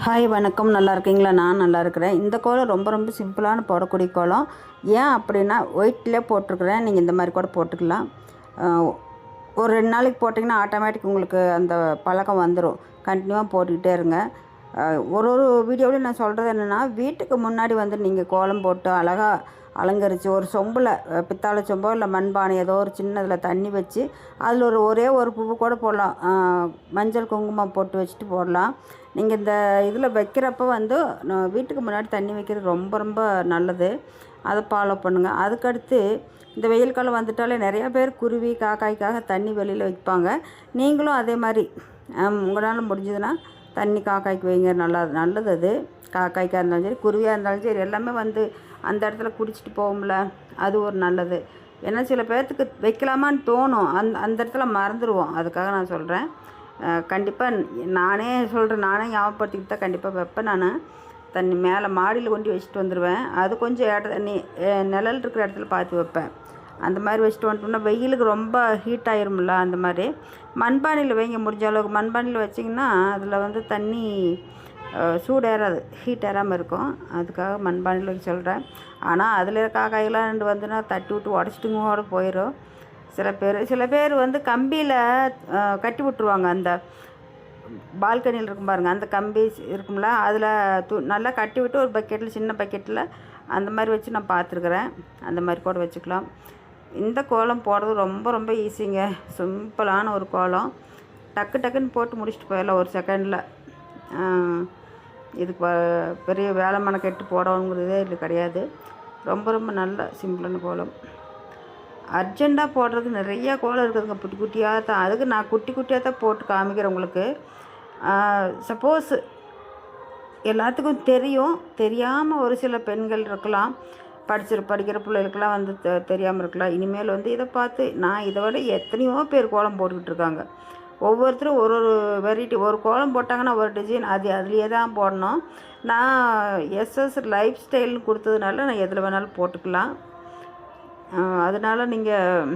Hi வணக்கம், நல்லா இருக்கீங்களா? நான் நல்லா இருக்கிறேன். இந்த கோலம் ரொம்ப ரொம்ப சிம்பிளான போடக்கூடிய கோலம். ஏன் அப்படின்னா ஒயிட்லேயே போட்டிருக்கிறேன். நீங்கள் இந்த மாதிரி கூட போட்டுக்கலாம். ஒரு 2 நாளைக்கு போட்டிங்கன்னா ஆட்டோமேட்டிக் உங்களுக்கு அந்த பழக்கம் வந்துடும். கண்டினியூவாக போட்டுக்கிட்டே இருங்க. ஒரு ஒரு வீடியோவிலையும் நான் சொல்கிறது என்னென்னா, வீட்டுக்கு முன்னாடி வந்து நீங்கள் கோலம் போட்டு அழகாக அலங்கரித்து ஒரு சொம்பில் பித்தாளை சொம்போ இல்லை மண்பானை ஏதோ ஒரு சின்னதில் தண்ணி வச்சு அதில் ஒரே ஒரு பூவு கூட போடலாம். மஞ்சள் குங்குமம் போட்டு வச்சுட்டு போடலாம். நீங்கள் இந்த இதில் வைக்கிறப்ப வந்து வீட்டுக்கு முன்னாடி தண்ணி வைக்கிறது ரொம்ப ரொம்ப நல்லது. அதை ஃபாலோ பண்ணுங்கள். அதுக்கடுத்து இந்த வெயில் காலம் வந்துட்டாலே நிறையா பேர் குருவி காக்காய்க்காக தண்ணி வெளியில் வைப்பாங்க. நீங்களும் அதே மாதிரி உங்களால் முடிஞ்சதுன்னா தண்ணி காக்காய்க்கு வைங்க. நல்லது அது. காக்காய்க்காக இருந்தாலும் சரி, குருவியாக இருந்தாலும் சரி, எல்லாமே வந்து அந்த இடத்துல குடிச்சிட்டு போகும்ல, அது ஒரு நல்லது. ஏன்னா சில பேர்த்துக்கு வைக்கலாமான்னு தோணும், அந்த இடத்துல மறந்துடுவோம். அதுக்காக நான் சொல்கிறேன். கண்டிப்பாக நானே சொல்கிறேன், நானே ஞாபகப்படுத்திக்கிட்டு தான் கண்டிப்பாக வைப்பேன். நான் தண்ணி மேலே மாடியில் கொண்டு வச்சுட்டு வந்துடுவேன். அது கொஞ்சம் நிழல் இருக்கிற இடத்துல பார்த்து வைப்பேன். அந்த மாதிரி வச்சுட்டு வந்துட்டோம்னா வெயிலுக்கு ரொம்ப ஹீட் ஆயிரும்ல. அந்த மாதிரி மண்பானையில் வைங்க. முடிஞ்ச அளவுக்கு மண்பானையில் வச்சிங்கன்னா அதில் வந்து தண்ணி சூடு ஏறாது, ஹீட் ஏறாமல் இருக்கும். அதுக்காக மண்பானையில் வைக்க சொல்கிறேன். ஆனால் அதில் காக்காயெல்லாம் ரெண்டு வந்துன்னா தட்டி விட்டு உடச்சிட்டுங்கோட போயிடும். சில பேர் வந்து கம்பியில் கட்டி விட்ருவாங்க. அந்த பால்கனியில் இருக்கும் பாருங்கள், அந்த கம்பி இருக்கும்ல, அதில் நல்லா கட்டி விட்டு ஒரு பக்கெட்டில், சின்ன பக்கெட்டில் அந்த மாதிரி வச்சு நான் பார்த்துருக்குறேன். அந்த மாதிரி கூட வச்சுக்கலாம். இந்த கோலம் போடுறது ரொம்ப ரொம்ப ஈஸிங்க. சிம்பிளான ஒரு கோலம். டக்குன்னு போட்டு முடிச்சுட்டு போயிடலாம் ஒரு செகண்டில். இதுக்கு பெரிய வேலை மெனக்கெட்டு போடணுங்கிறதே இது கிடையாது. ரொம்ப ரொம்ப நல்ல சிம்பிளான கோலம். அர்ஜெண்ட்டாக போடுறது நிறையா கோலம் இருக்குதுங்க, குட்டி குட்டியாக தான். அதுக்கு நான் குட்டி குட்டியாக தான் போட்டு காமிக்கிறேன் உங்களுக்கு. சப்போஸ் எல்லாத்துக்கும் தெரியாமல் ஒரு சில பெண்கள் இருக்கலாம், படிக்கிற பிள்ளைகளுக்கெல்லாம் வந்து தெரியாமல் இருக்கலாம். இனிமேல் வந்து இதை பார்த்து இதை விட எத்தனையோ பேர் கோலம் போட்டுக்கிட்டு இருக்காங்க. ஒவ்வொருத்தரும் ஒரு வெரைட்டி, ஒரு கோலம் போட்டாங்கன்னா ஒரு டிசைன் அதுலேயே தான் போடணும். நான் எஸ்எஸ் லைஃப் ஸ்டைல்னு கொடுத்ததுனால நான் எதில் வேணாலும் போட்டுக்கலாம். அதனால் நீங்கள்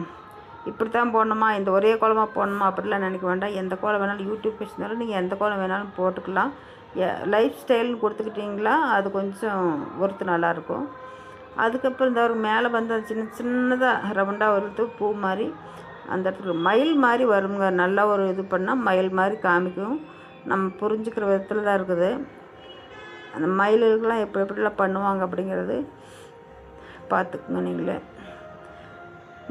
இப்படி தான் போடணுமா, இந்த ஒரே கோலமாக போடணுமா அப்படிலாம் நினைக்க வேண்டாம். எந்த கோலம் வேணாலும், யூடியூப் வச்சுருந்தாலும் நீங்கள் எந்த கோலம் வேணாலும் போட்டுக்கலாம். லைஃப் ஸ்டைல்னு கொடுத்துக்கிட்டிங்களா அது கொஞ்சம் நல்லாயிருக்கும். அதுக்கப்புறம் இந்த ஒரு மேலே வந்து சின்னதாக ரவுண்டாக வருது பூ மாதிரி, அந்த இடத்துல மயில் மாதிரி வருங்க. நல்லா ஒரு இது பண்ணால் மயில் மாதிரி காமிக்கும். நம்ம புரிஞ்சுக்கிற விதத்தில் தான் இருக்குது. அந்த மயிலுக்கெல்லாம் எப்படிலாம் பண்ணுவாங்க அப்படிங்கிறது பார்த்துக்குங்க நீங்களே.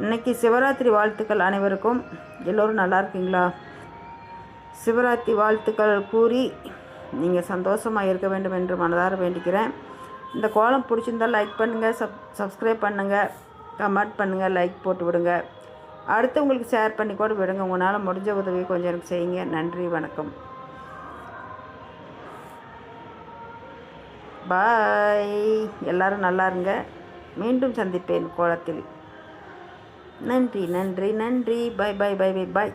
இன்றைக்கி சிவராத்திரி வாழ்த்துக்கள் அனைவருக்கும். எல்லோரும் நல்லா இருக்கீங்களா? சிவராத்திரி வாழ்த்துக்கள் கூறி நீங்கள் சந்தோஷமாக இருக்க வேண்டும் என்று மனதார வேண்டிக்கிறேன். இந்த கோலம் பிடிச்சிருந்தால் லைக் பண்ணுங்கள், சப்ஸ்கிரைப் பண்ணுங்கள், கமெண்ட் பண்ணுங்கள், லைக் போட்டு விடுங்க. அடுத்து உங்களுக்கு ஷேர் பண்ணி கூட விடுங்க. உங்களால் முடிஞ்ச உதவி கொஞ்சம் எனக்கு செய்யுங்க. நன்றி, வணக்கம், பாய். எல்லோரும் நல்லா இருங்க. மீண்டும் சந்திப்பேன் கோலத்தில். நன்றி நன்றி நன்றி. பாய் பாய் பாய் பாய் பாய்.